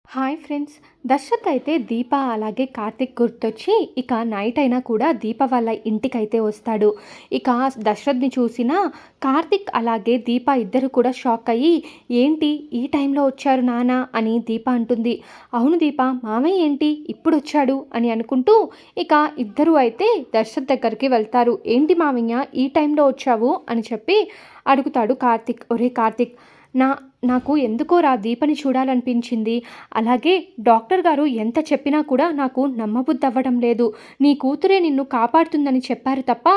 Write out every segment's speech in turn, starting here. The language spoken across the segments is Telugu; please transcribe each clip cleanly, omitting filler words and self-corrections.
Hi friends. దర్శత్ అయితే దీప అలాగే కార్తిక్ గుర్తొచ్చి ఇక నైట్ అయినా కూడా దీప వాళ్ళ ఇంటికైతే వస్తాడు. ఇక దశరథ్ని చూసిన కార్తిక్ అలాగే దీప ఇద్దరు కూడా షాక్ అయ్యి, ఏంటి ఈ టైంలో వచ్చారు నాన్న అని దీప అంటుంది. అవును దీప, మామయ్య ఏంటి ఇప్పుడు వచ్చాడు అని అనుకుంటూ ఇక ఇద్దరు అయితే దశరథ్ దగ్గరికి వెళ్తారు. ఏంటి మామయ్య ఈ టైంలో వచ్చావు అని చెప్పి అడుగుతాడు కార్తిక్. ఒరే కార్తిక్, నా నాకు ఎందుకోరా దీపని చూడాలనిపించింది. అలాగే డాక్టర్ గారు ఎంత చెప్పినా కూడా నాకు నమ్మబుద్ధి అవ్వడం లేదు. నీ కూతురే నిన్ను కాపాడుతుందని చెప్పారు తప్ప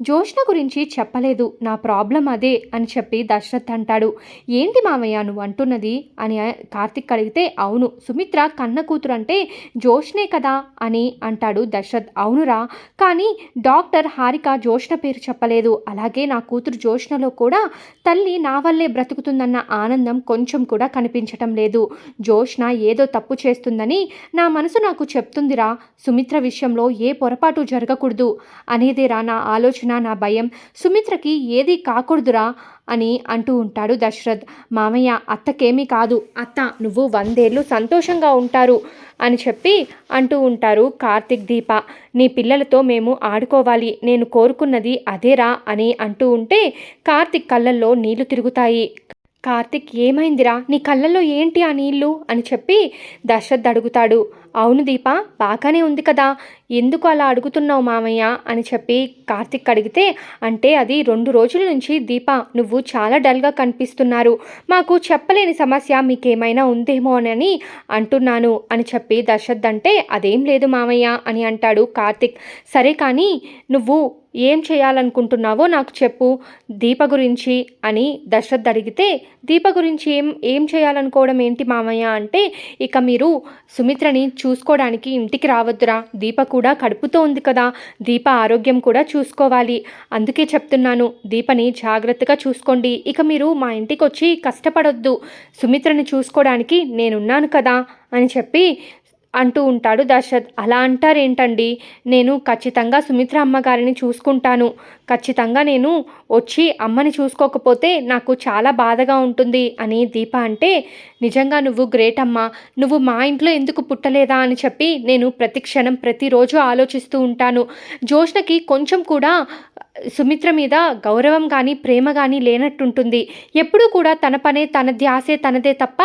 జోష్న గురించి చెప్పలేదు. నా ప్రాబ్లం అదే అని చెప్పి దశరథ్ అంటాడు. ఏంటి మామయ్య నువ్వు అంటున్నది అని కార్తిక్ అడిగితే, అవును సుమిత్ర కన్న కూతురు అంటే జోష్నే కదా అని అంటాడు దశరథ్. అవునురా, కానీ డాక్టర్ హారిక జోష్న పేరు చెప్పలేదు. అలాగే నా కూతురు జోష్నలో కూడా తల్లి నా వల్లే బ్రతుకుతుందన్న ఆనందం కొంచెం కూడా కనిపించటం లేదు. జోష్న ఏదో తప్పు చేస్తుందని నా మనసు నాకు చెప్తుందిరా. సుమిత్ర విషయంలో ఏ పొరపాటు జరగకూడదు అనేదేరా నా ఆలోచన, నా భయం. సుమిత్రకి ఏది కాకూడదురా అని అంటూ ఉంటాడు దశరథ్. మామయ్య అత్తకేమీ కాదు, అత్త నువ్వు 100 ఏళ్ళు సంతోషంగా ఉంటారు అని చెప్పి అంటూ ఉంటారు కార్తిక్ దీప. నీ పిల్లలతో మేము ఆడుకోవాలి, నేను కోరుకున్నది అదేరా అని అంటూ ఉంటే కార్తిక్ కళ్ళల్లో నీళ్లు తిరుగుతాయి. కార్తిక్, ఏమైందిరా, నీ కళ్ళల్లో ఏంటి ఆ నీళ్ళు అని చెప్పి దశరథ్ అడుగుతాడు. అవును దీప, బాగానే ఉంది కదా, ఎందుకు అలా అడుగుతున్నావు మామయ్య అని చెప్పి కార్తిక్ అడిగితే, అంటే అది 2 రోజుల నుంచి దీప నువ్వు చాలా డల్గా కనిపిస్తున్నారు, మాకు చెప్పలేని సమస్య మీకేమైనా ఉందేమో అని అంటున్నాను అని చెప్పి దశరథ్ అంటే, అదేం లేదు మామయ్య అని అంటాడు కార్తిక్. సరే కానీ నువ్వు ఏం చేయాలనుకుంటున్నావో నాకు చెప్పు దీప గురించి అని దశరథ్ అడిగితే, దీప గురించి ఏం చేయాలనుకోవడం ఏంటి మామయ్య అంటే, ఇక మీరు సుమిత్రని చూసుకోవడానికి ఇంటికి రావద్దురా, దీప కూడా కడుపుతో ఉంది కదా, దీప ఆరోగ్యం కూడా చూసుకోవాలి, అందుకే చెప్తున్నాను దీపని జాగ్రత్తగా చూసుకోండి, ఇక మీరు మా ఇంటికి వచ్చి కష్టపడొద్దు, సుమిత్రని చూసుకోవడానికి నేనున్నాను కదా అని చెప్పి అంటూ ఉంటాడు దశరథ్. అలా అంటారేంటండి, నేను ఖచ్చితంగా సుమిత్ర అమ్మగారిని చూసుకుంటాను, ఖచ్చితంగా నేను వచ్చి అమ్మని చూసుకోకపోతే నాకు చాలా బాధగా ఉంటుంది అని దీప అంటే, నిజంగా నువ్వు గ్రేట్ అమ్మా, నువ్వు మా ఇంట్లో ఎందుకు పుట్టలేదా అని చెప్పి నేను ప్రతి క్షణం ప్రతిరోజు ఆలోచిస్తూ ఉంటాను. జోష్నకి కొంచెం కూడా సుమిత్ర మీద గౌరవం కానీ ప్రేమ కానీ లేనట్టుంటుంది. ఎప్పుడూ కూడా తన పనే, తన ధ్యాసే తనదే తప్ప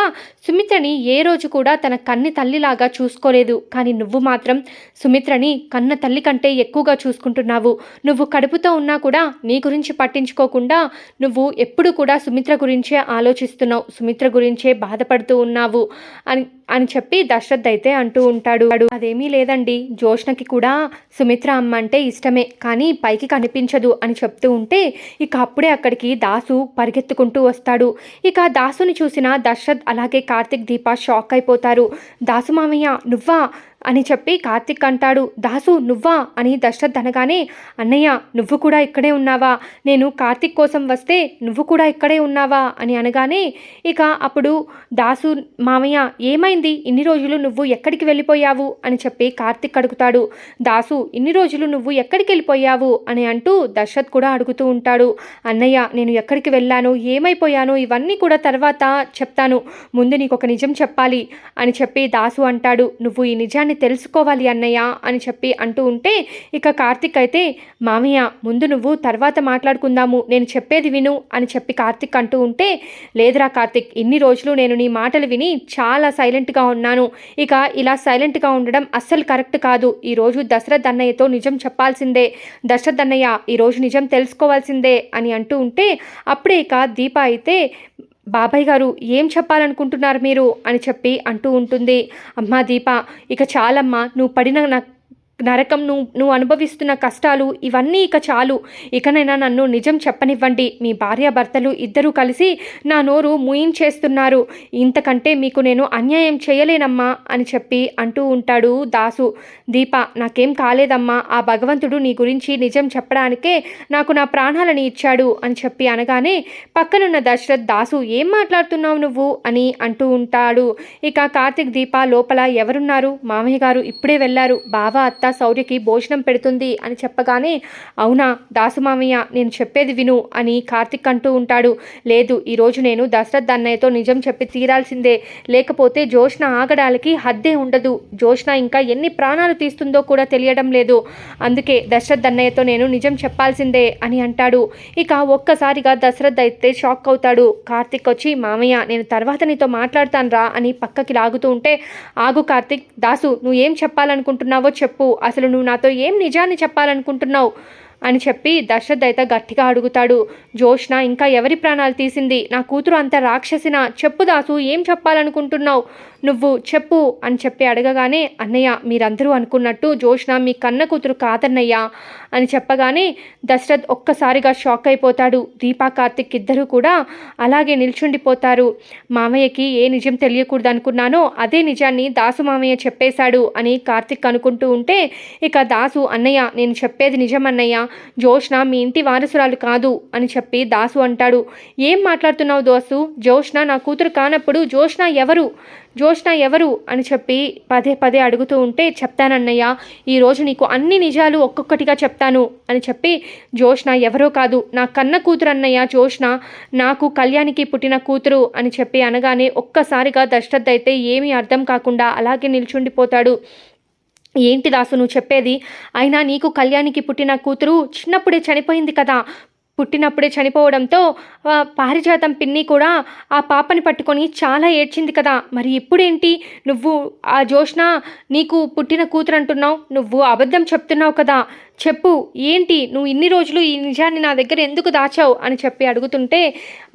సుమిత్రని ఏ రోజు కూడా తన కన్ని తల్లిలాగా చూసుకోలేదు. కానీ నువ్వు మాత్రం సుమిత్రని కన్న తల్లి కంటే ఎక్కువగా చూసుకుంటున్నావు. నువ్వు కడుపుతో ఉన్నా కూడా నీ గురించి పట్టించుకోకుండా నువ్వు ఎప్పుడు కూడా సుమిత్ర గురించే ఆలోచిస్తున్నావు, సుమిత్ర గురించే బాధపడుతూ ఉన్నావు అని అని చెప్పి దశరథ్ అయితే అంటూ ఉంటాడు. అదేమీ లేదండి, జోష్నకి కూడా సుమిత్ర అమ్మ అంటే ఇష్టమే, కానీ పైకి కనిపించదు అని చెప్తూ ఉంటే ఇక అప్పుడే అక్కడికి దాసు పరిగెత్తుకుంటూ వస్తాడు. ఇక దాసుని చూసిన దశరథ్ అలాగే కార్తిక్ దీప షాక్ అయిపోతారు. దాసు మామయ్య నువ్వా అని చెప్పి కార్తిక్ అంటాడు. దాసు నువ్వా అని దశరథ్ అనగానే, అన్నయ్య నువ్వు కూడా ఇక్కడే ఉన్నావా, నేను కార్తిక్ కోసం వస్తే నువ్వు కూడా ఇక్కడే ఉన్నావా అని అనగానే ఇక అప్పుడు దాసు, మామయ్య ఏమైంది, ఇన్ని రోజులు నువ్వు ఎక్కడికి వెళ్ళిపోయావు అని చెప్పి కార్తిక్ అడుగుతాడు. దాసు, ఇన్ని రోజులు నువ్వు ఎక్కడికి వెళ్ళిపోయావు అని అంటూ దశరథ్ కూడా అడుగుతూ ఉంటాడు. అన్నయ్య నేను ఎక్కడికి వెళ్ళాను, ఏమైపోయాను ఇవన్నీ కూడా తర్వాత చెప్తాను, ముందు నీకు ఒక నిజం చెప్పాలి అని చెప్పి దాసు అంటాడు. నువ్వు ఈ నిజాన్ని తెలుసుకోవాలి అన్నయ్య అని చెప్పి అంటూ ఉంటే ఇక కార్తిక్ అయితే, మామయ్య ముందు నువ్వు తర్వాత మాట్లాడుకుందాము, నేను చెప్పేది విను అని చెప్పి కార్తిక్ అంటూ ఉంటే, లేదురా కార్తిక్, ఇన్ని రోజులు నేను నీ మాటలు విని చాలా సైలెంట్గా ఉన్నాను, ఇక ఇలా సైలెంట్గా ఉండడం అస్సలు కరెక్ట్ కాదు, ఈరోజు దశరథ్ అన్నయ్యతో నిజం చెప్పాల్సిందే, దశరథ్ అన్నయ్య ఈరోజు నిజం తెలుసుకోవాల్సిందే అని అంటూ ఉంటే అప్పుడే ఇక దీప అయితే, బాబాయ్ గారు ఏం చెప్పాలనుకుంటున్నారు మీరు అని చెప్పి అంటూ ఉంటుంది. అమ్మా దీప, ఇక చాలమ్మా, నువ్వు పడిన నరకం, నువ్వు అనుభవిస్తున్న కష్టాలు ఇవన్నీ ఇక చాలు, ఇకనైనా నన్ను నిజం చెప్పనివ్వండి, మీ భార్యాభర్తలు ఇద్దరూ కలిసి నా నోరు మూయించేస్తున్నారు, ఇంతకంటే మీకు నేను అన్యాయం చేయలేనమ్మా అని చెప్పి అంటూ ఉంటాడు దాసు. దీప, నాకేం కాలేదమ్మా, ఆ భగవంతుడు నీ గురించి నిజం చెప్పడానికే నాకు నా ప్రాణాలని ఇచ్చాడు అని చెప్పి అనగానే పక్కనున్న దశరథ్, దాసు ఏం మాట్లాడుతున్నావు నువ్వు అని అంటూ ఉంటాడు. ఇక కార్తిక్ దీప లోపల ఎవరున్నారు, మామయ్య గారు ఇప్పుడే వెళ్ళారు, బావ అత్త శౌర్యకి భోజనం పెడుతుంది అని చెప్పగానే, అవునా దాసు మామయ్య, నేను చెప్పేది విను అని కార్తిక్ అంటూ ఉంటాడు. లేదు, ఈరోజు నేను దశరథ్ అన్నయ్యతో నిజం చెప్పి తీరాల్సిందే, లేకపోతే జోష్న ఆగడానికి హద్దే ఉండదు. జోష్న ఇంకా ఎన్ని ప్రాణాలు తీస్తుందో కూడా తెలియడం లేదు. అందుకే దశరథ్ అన్నయ్యతో నేను నిజం చెప్పాల్సిందే అని అంటాడు. ఇక ఒక్కసారిగా దశరథ్ అయితే షాక్ అవుతాడు. కార్తిక్ వచ్చి, మామయ్య నేను తర్వాత నీతో మాట్లాడతాను రా అని పక్కకి లాగుతూ ఉంటే, ఆగు కార్తిక్, దాసు నువ్వు ఏం చెప్పాలనుకుంటున్నావో చెప్పు, అసలు నువ్వు నాతో ఏం నిజాన్ని చెప్పాలనుకుంటున్నావు అని చెప్పి దశరథ్ అయితే గట్టిగా అడుగుతాడు. జోష్న ఇంకా ఎవరి ప్రాణాలు తీసింది? నా కూతురు అంత రాక్షసినా? చెప్పు దాసు, ఏం చెప్పాలనుకుంటున్నావు నువ్వు చెప్పు అని చెప్పి అడగగానే, అన్నయ్య మీరందరూ అనుకున్నట్టు జోష్న మీ కన్న కూతురు కాదన్నయ్యా అని చెప్పగానే దశరథ్ ఒక్కసారిగా షాక్ అయిపోతాడు. దీపా కార్తిక్ ఇద్దరూ కూడా అలాగే నిల్చుండిపోతారు. మామయ్యకి ఏ నిజం తెలియకూడదు అనుకున్నానో అదే నిజాన్ని దాసు మామయ్య చెప్పేశాడు అని కార్తిక్ అనుకుంటూ ఉంటే, ఇక దాసు, అన్నయ్య నేను చెప్పేది నిజం అన్నయ్య, జోష్న మీ ఇంటి వారసురాలు కాదు అని చెప్పి దాసు అంటాడు. ఏం మాట్లాడుతున్నావు దాసు? జోష్న నా కూతురు కానప్పుడు జోష్న ఎవరు అని చెప్పి పదే పదే అడుగుతూ ఉంటే, చెప్తానన్నయ్య, ఈరోజు నీకు అన్ని నిజాలు ఒక్కొక్కటిగా చెప్తాను అని చెప్పి, జోష్న ఎవరో కాదు, నా కన్న కూతురు అన్నయ్య జోష్న, నాకు కళ్యాణికి పుట్టిన కూతురు అని చెప్పి అనగానే ఒక్కసారిగా దశరథ్ అయితే ఏమీ అర్థం కాకుండా అలాగే నిల్చుండిపోతాడు. ఏంటి దాసు నువ్వు చెప్పేది? అయినా నీకు కళ్యాణికి పుట్టిన కూతురు చిన్నప్పుడే చనిపోయింది కదా, పుట్టినప్పుడే చనిపోవడంతో పారిజాతం పిన్ని కూడా ఆ పాపని పట్టుకొని చాలా ఏడ్చింది కదా, మరి ఇప్పుడేంటి నువ్వు ఆ జోష్న నీకు పుట్టిన కూతురు అంటున్నావు? నువ్వు అబద్ధం చెప్తున్నావు కదా, చెప్పు ఏంటి, నువ్వు ఇన్ని రోజులు ఈ నిజాన్ని నా దగ్గర ఎందుకు దాచావు అని చెప్పి అడుగుతుంటే,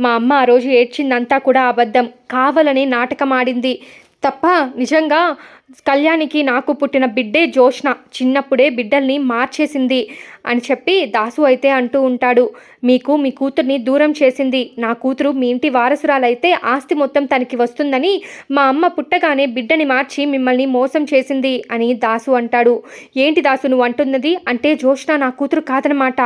మా అమ్మ ఆ రోజు ఏడ్చిందంతా కూడా అబద్ధం, కావాలని నాటకం ఆడింది తప్ప నిజంగా కళ్యాణికి నాకు పుట్టిన బిడ్డే జోష్న, చిన్నప్పుడే బిడ్డల్ని మార్చేసింది అని చెప్పి దాసు అయితే అంటూ ఉంటాడు. మీకు మీ కూతుర్ని దూరం చేసింది నా కూతురు, మీ ఇంటి వారసురాలైతే ఆస్తి మొత్తం తనకి వస్తుందని మా అమ్మ పుట్టగానే బిడ్డని మార్చి మిమ్మల్ని మోసం చేసింది అని దాసు అంటాడు. ఏంటి దాసు నువ్వు అంటున్నది? అంటే జోష్న నా కూతురు కాదనమాట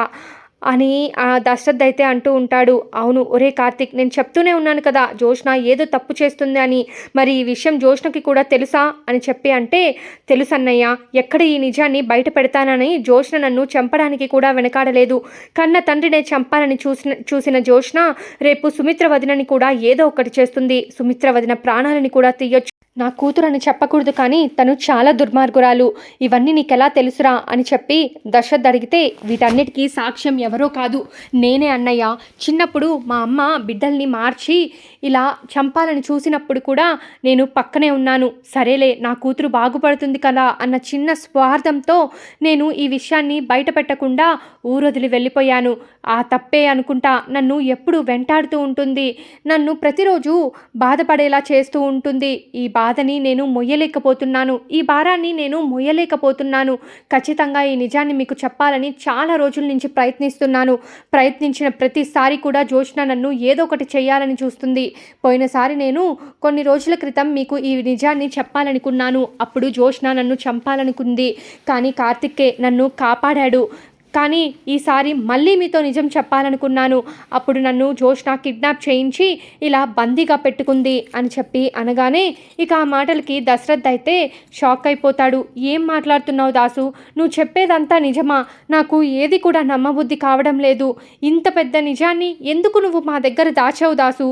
అని ఆ దశరథ్ అయితే అంటూ ఉంటాడు. అవును, ఒరే కార్తిక్, నేను చెప్తూనే ఉన్నాను కదా జోష్న ఏదో తప్పు చేస్తుంది అని, మరి ఈ విషయం జోష్నకి కూడా తెలుసా అని చెప్పి అంటే, తెలుసన్నయ్య, ఎక్కడ ఈ నిజాన్ని బయట పెడతానని జోష్న నన్ను చంపడానికి కూడా వెనకాడలేదు. కన్న తండ్రినే చంపాలని చూసిన జోష్న రేపు సుమిత్ర వదినని కూడా ఏదో ఒకటి చేస్తుంది, సుమిత్ర వదిన ప్రాణాలని కూడా తీయొచ్చు. నా కూతురు అని చెప్పకూడదు కానీ తను చాలా దుర్మార్గురాలు, ఇవన్నీ నీకెలా తెలుసురా అని చెప్పి దశరథ్ అడిగితే, వీటన్నిటికీ సాక్ష్యం ఎవరో కాదు నేనే అన్నయ్య. చిన్నప్పుడు మా అమ్మ బిడ్డల్ని మార్చి ఇలా చంపాలని చూసినప్పుడు కూడా నేను పక్కనే ఉన్నాను. సరేలే నా కూతురు బాగుపడుతుంది కదా అన్న చిన్న స్వార్థంతో నేను ఈ విషయాన్ని బయట పెట్టకుండా ఊరొదిలి వెళ్ళిపోయాను. ఆ తప్పే అనుకుంటా నన్ను ఎప్పుడు వెంటాడుతూ ఉంటుంది, నన్ను ప్రతిరోజు బాధపడేలా చేస్తూ ఉంటుంది. ఈ బాధని నేను మొయ్యలేకపోతున్నాను, ఈ భారాన్ని నేను మొయ్యలేకపోతున్నాను. ఖచ్చితంగా ఈ నిజాన్ని మీకు చెప్పాలని చాలా రోజుల నుంచి ప్రయత్నించిన ప్రతిసారి కూడా జోష్న నన్ను ఏదో ఒకటి చేయాలని చూస్తుంది. పోయినసారి నేను కొన్ని రోజుల క్రితం మీకు ఈ నిజాన్ని చెప్పాలనుకున్నాను, అప్పుడు జోష్న నన్ను చంపాలనుకుంది, కానీ కార్తిక్కే నన్ను కాపాడాడు. కానీ ఈసారి మళ్ళీ మీతో నిజం చెప్పాలనుకున్నాను, అప్పుడు నన్ను జోష్న కిడ్నాప్ చేయించి ఇలా బందీగా పెట్టుకుంది అని చెప్పి అనగానే ఇక ఆ మాటలకి దశరథ్ అయితే షాక్ అయిపోతాడు. ఏం మాట్లాడుతున్నావు దాసు, నువ్వు చెప్పేదంతా నిజమా? నాకు ఏది కూడా నమ్మబుద్ధి కావడం లేదు. ఇంత పెద్ద నిజాన్ని ఎందుకు నువ్వు మా దగ్గర దాచావు దాసు,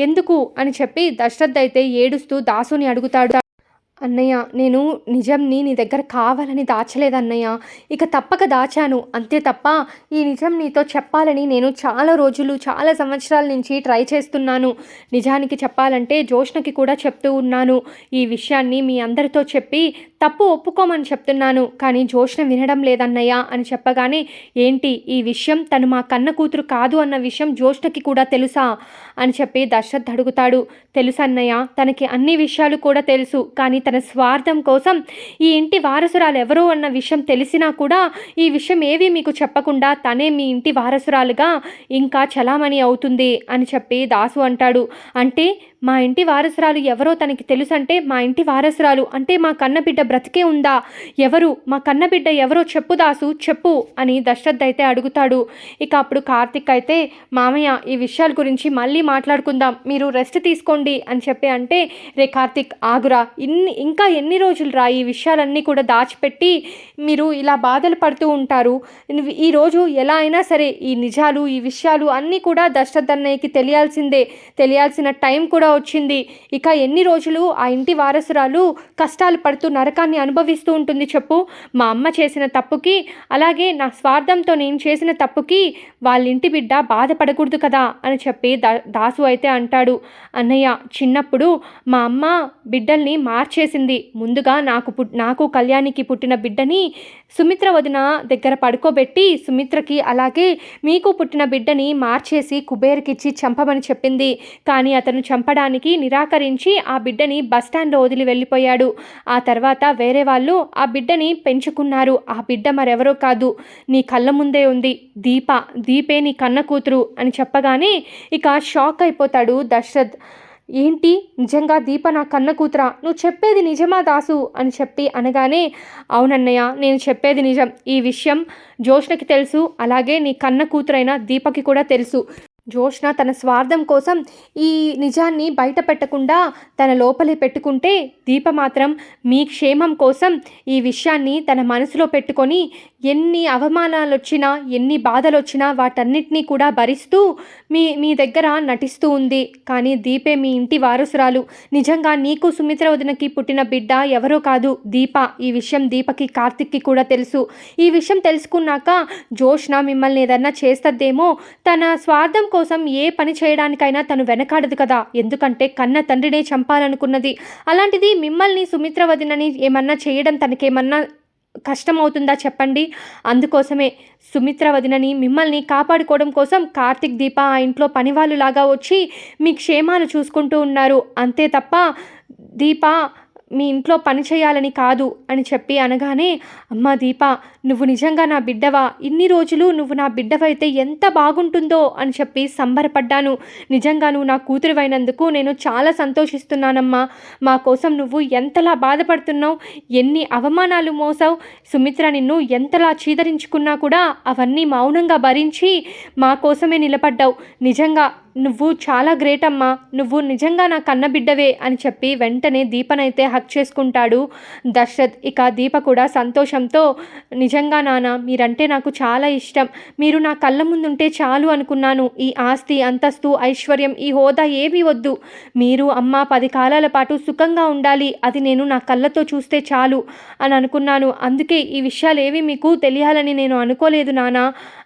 ఎందుకు అని చెప్పి దశరథ్ అయితే ఏడుస్తూ దాసుని అడుగుతాడు. అన్నయ్య, నేను నిజంని నీ దగ్గర కావాలని దాచలేదన్నయ్య, ఇక తప్పక దాచాను అంతే తప్ప ఈ నిజం నీతో చెప్పాలని నేను చాలా రోజులు చాలా సంవత్సరాల నుంచి ట్రై చేస్తున్నాను. నిజానికి చెప్పాలంటే జోష్నకి కూడా చెప్తూ ఉన్నాను, ఈ విషయాన్ని మీ అందరితో చెప్పి తప్పు ఒప్పుకోమని చెప్తున్నాను, కానీ జోష్న వినడం లేదన్నయ్య అని చెప్పగానే, ఏంటి ఈ విషయం, తను మా కన్న కూతురు కాదు అన్న విషయం జోష్నకి కూడా తెలుసా అని చెప్పి దశరథ్ అడుగుతాడు. తెలుసు అన్నయ్య, తనకి అన్ని విషయాలు కూడా తెలుసు, కానీ తన స్వార్థం కోసం ఈ ఇంటి వారసురాలు ఎవరు అన్న విషయం తెలిసినా కూడా ఈ విషయం ఏవి మీకు చెప్పకుండా తనే మీ ఇంటి వారసురాలుగా ఇంకా చలామణి అవుతుంది అని చెప్పి దాసు అంటాడు. అంటే మా ఇంటి వారసురాలు ఎవరో తనకి తెలుసంటే మా ఇంటి వారసురాలు అంటే మా కన్నబిడ్డ బ్రతికే ఉందా, ఎవరు మా కన్నబిడ్డ ఎవరో చెప్పు దాసు చెప్పు అని దశరథ్ అయితే అడుగుతాడు. ఇక అప్పుడు కార్తిక్ అయితే మామయ్య ఈ విషయాల గురించి మళ్ళీ మాట్లాడుకుందాం, మీరు రెస్ట్ తీసుకోండి అని చెప్పి అంటే, రే కార్తిక్ ఆగురా, ఇంకా ఎన్ని రోజులు రా ఈ విషయాలన్నీ కూడా దాచిపెట్టి మీరు ఇలా బాధలు పడుతూ ఉంటారు. ఈరోజు ఎలా అయినా సరే ఈ నిజాలు ఈ విషయాలు అన్నీ కూడా దశరథ్ అన్నయ్యకి తెలియాల్సిన టైం కూడా వచ్చింది. ఇక ఎన్ని రోజులు ఆ ఇంటి వారసురాలు కష్టాలు పడుతూ నరకాన్ని అనుభవిస్తూ ఉంటుంది చెప్పు. మా అమ్మ చేసిన తప్పుకి అలాగే నా స్వార్థంతో నేను చేసిన తప్పుకి వాళ్ళ ఇంటి బిడ్డ బాధపడకూడదు కదా అని చెప్పి దాసు అయితే అంటాడు. అన్నయ్య చిన్నప్పుడు మా అమ్మ బిడ్డల్ని మార్చేసింది. ముందుగా నాకు కళ్యాణికి పుట్టిన బిడ్డని సుమిత్ర వదిన దగ్గర పడుకోబెట్టి సుమిత్రకి అలాగే మీకు పుట్టిన బిడ్డని మార్చేసి కుబేర్కిచ్చి చంపమని చెప్పింది. కానీ అతను చంపడానికి నిరాకరించి ఆ బిడ్డని బస్టాండ్లో వదిలి వెళ్ళిపోయాడు. ఆ తర్వాత వేరే వాళ్ళు ఆ బిడ్డని పెంచుకున్నారు. ఆ బిడ్డ మరెవరో కాదు, నీ కళ్ళ ముందే ఉంది, దీపే నీ కన్న కూతురు అని చెప్పగానే ఇక షాక్ అయిపోతాడు దశరథ్. ఏంటి నిజంగా దీప నా కన్న కూతురా, నువ్వు చెప్పేది నిజమా దాసు అని చెప్పి అనగానే, అవునన్నయ్య నేను చెప్పేది నిజం, ఈ విషయం జోష్నకి తెలుసు, అలాగే నీ కన్న కూతురైన దీపకి కూడా తెలుసు. జోష్న తన స్వార్థం కోసం ఈ నిజాన్ని బయట పెట్టకుండా తన లోపలే పెట్టుకుంటే, దీప మాత్రం మీ క్షేమం కోసం ఈ విషయాన్ని తన మనసులో పెట్టుకొని ఎన్ని అవమానాలు వచ్చినా ఎన్ని బాధలు వచ్చినా వాటన్నిటినీ కూడా భరిస్తూ మీ దగ్గర నటిస్తూ ఉంది. కానీ దీపే మీ ఇంటి వారసురాలు. నిజంగా నీకు సుమిత్ర వదినకి పుట్టిన బిడ్డ ఎవరో కాదు, దీప. ఈ విషయం దీపకి కార్తిక్కి కూడా తెలుసు. ఈ విషయం తెలుసుకున్నాక జోష్న మిమ్మల్ని ఏదన్నా చేస్తదేమో, తన స్వార్థం కోసం ఏ పని చేయడానికైనా తను వెనకాడదు కదా, ఎందుకంటే కన్న తండ్రినే చంపాలనుకున్నది. అలాంటిది మిమ్మల్ని సుమిత్ర వదినని ఏమన్నా చేయడం తనకేమన్నా కష్టమవుతుందా చెప్పండి. అందుకోసమే సుమిత్ర వదినని మిమ్మల్ని కాపాడుకోవడం కోసం కార్తిక్ దీప ఆ ఇంట్లో పనివాళ్ళులాగా వచ్చి మీ క్షేమాలు చూసుకుంటూ ఉన్నారు. అంతే తప్ప దీప మీ ఇంట్లో పని చేయాలని కాదు అని చెప్పి అనగానే, అమ్మా దీప నువ్వు నిజంగా నా బిడ్డవా, ఇన్ని రోజులు నువ్వు నా బిడ్డవైతే ఎంత బాగుంటుందో అని చెప్పి సంబరపడ్డాను. నిజంగా నువ్వు నా కూతురువైనందుకు నేను చాలా సంతోషిస్తున్నానమ్మా. మా కోసం నువ్వు ఎంతలా బాధపడుతున్నావు, ఎన్ని అవమానాలు మోసావు, సుమిత్ర నిన్ను ఎంతలా చీదరించుకున్నా కూడా అవన్నీ మౌనంగా భరించి మా కోసమే నిలబడ్డావు. నిజంగా నువ్వు చాలా గ్రేట్ అమ్మా, నువ్వు నిజంగా నా కన్నబిడ్డవే అని చెప్పి వెంటనే దీపనైతే హక్ చేసుకుంటాడు దశరథ్. ఇక దీప కూడా సంతోషంతో, నిజంగా నాన్న మీరంటే నాకు చాలా ఇష్టం, మీరు నా కళ్ళ ముందుంటే చాలు అనుకున్నాను. ఈ ఆస్తి అంతస్తు ఐశ్వర్యం ఈ హోదా ఏమీ వద్దు, మీరు అమ్మ 10 కాలాల పాటు సుఖంగా ఉండాలి, అది నేను నా కళ్ళతో చూస్తే చాలు అని అనుకున్నాను. అందుకే ఈ విషయాలు ఏవి మీకు తెలియాలని నేను అనుకోలేదు నాన్న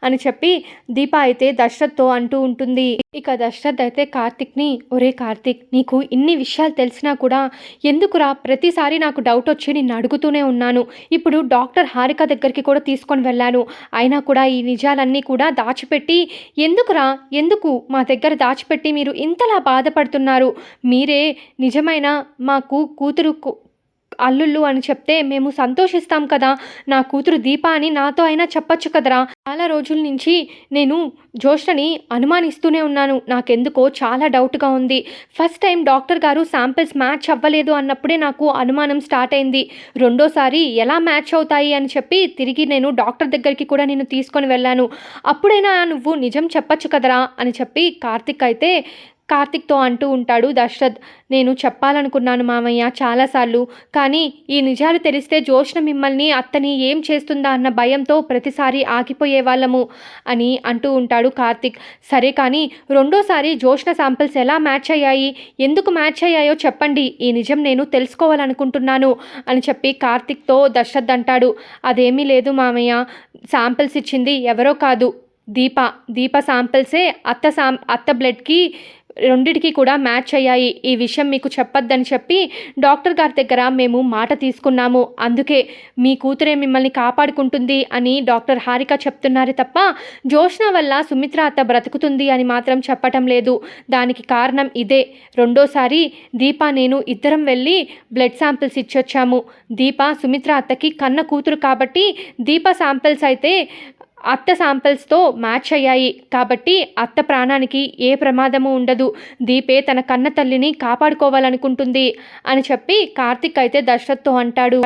అని చెప్పి దీప అయితే దశరథ్తో అంటూ ఉంటుంది. ఇక దశరథ్ అయితే కార్తిక్ని, ఒరే కార్తిక్ నీకు ఇన్ని విషయాలు తెలిసినా కూడా ఎందుకురా ప్రతిసారి నాకు డౌట్ వచ్చి నిన్ను అడుగుతూనే ఉన్నాను. ఇప్పుడు డాక్టర్ హారిక దగ్గరికి కూడా తీసుకొని వెళ్ళాను, అయినా కూడా ఈ నిజాలన్నీ కూడా దాచిపెట్టి ఎందుకు మా దగ్గర దాచిపెట్టి మీరు ఇంతలా బాధపడుతున్నారు. మీరే నిజమైన మాకు కూతురు అల్లుళ్ళు అని చెప్తే మేము సంతోషిస్తాం కదా, నా కూతురు దీప అని నాతో అయినా చెప్పచ్చు కదరా. చాలా రోజుల నుంచి నేను జోష్నని అనుమానిస్తూనే ఉన్నాను, నాకెందుకో చాలా డౌట్గా ఉంది. ఫస్ట్ టైం డాక్టర్ గారు శాంపిల్స్ మ్యాచ్ అవ్వలేదు అన్నప్పుడే నాకు అనుమానం స్టార్ట్ అయింది. రెండోసారి ఎలా మ్యాచ్ అవుతాయి అని చెప్పి తిరిగి నేను డాక్టర్ దగ్గరికి కూడా నేను తీసుకొని వెళ్ళాను. అప్పుడైనా నువ్వు నిజం చెప్పచ్చు కదరా అని చెప్పి కార్తిక్తో అంటూ ఉంటాడు దశరథ్. నేను చెప్పాలనుకున్నాను మామయ్య చాలాసార్లు, కానీ ఈ నిజాలు తెలిస్తే జోష్న మిమ్మల్ని అత్తని ఏం చేస్తుందా అన్న భయంతో ప్రతిసారి ఆగిపోయేవాళ్ళము అని అంటూ ఉంటాడు కార్తిక్. సరే కానీ రెండోసారి జోష్న శాంపిల్స్ ఎలా మ్యాచ్ అయ్యాయి, ఎందుకు మ్యాచ్ అయ్యాయో చెప్పండి, ఈ నిజం నేను తెలుసుకోవాలనుకుంటున్నాను అని చెప్పి కార్తిక్తో దశరథ్ అంటాడు. అదేమీ లేదు మామయ్య, శాంపిల్స్ ఇచ్చింది ఎవరో కాదు, దీప శాంపిల్సే అత్త బ్లడ్కి రెండిటికి కూడా మ్యాచ్ అయ్యాయి. ఈ విషయం మీకు చెప్పొద్దని చెప్పి డాక్టర్ గారి దగ్గర మేము మాట తీసుకున్నాము. అందుకే మీ కూతురే మిమ్మల్ని కాపాడుకుంటుంది అని డాక్టర్ హారిక చెప్తున్నారు తప్ప జోష్న వల్ల సుమిత్ర అత్త బ్రతుకుతుంది అని మాత్రం చెప్పటం లేదు. దానికి కారణం ఇదే. రెండోసారి దీప నేను ఇద్దరం వెళ్ళి బ్లడ్ శాంపిల్స్ ఇచ్చొచ్చాము. దీప సుమిత్ర అత్తకి కన్న కూతురు కాబట్టి దీప శాంపిల్స్ అయితే అత్త శాంపిల్స్‌తో మ్యాచ్ అయ్యాయి. కాబట్టి అత్త ప్రాణానికి ఏ ప్రమాదము ఉండదు. దీపే తన కన్న తల్లిని కాపాడుకోవాలనుకుంటుంది అని చెప్పి కార్తీక్ అయితే దశరథ్‌తో అంటాడు.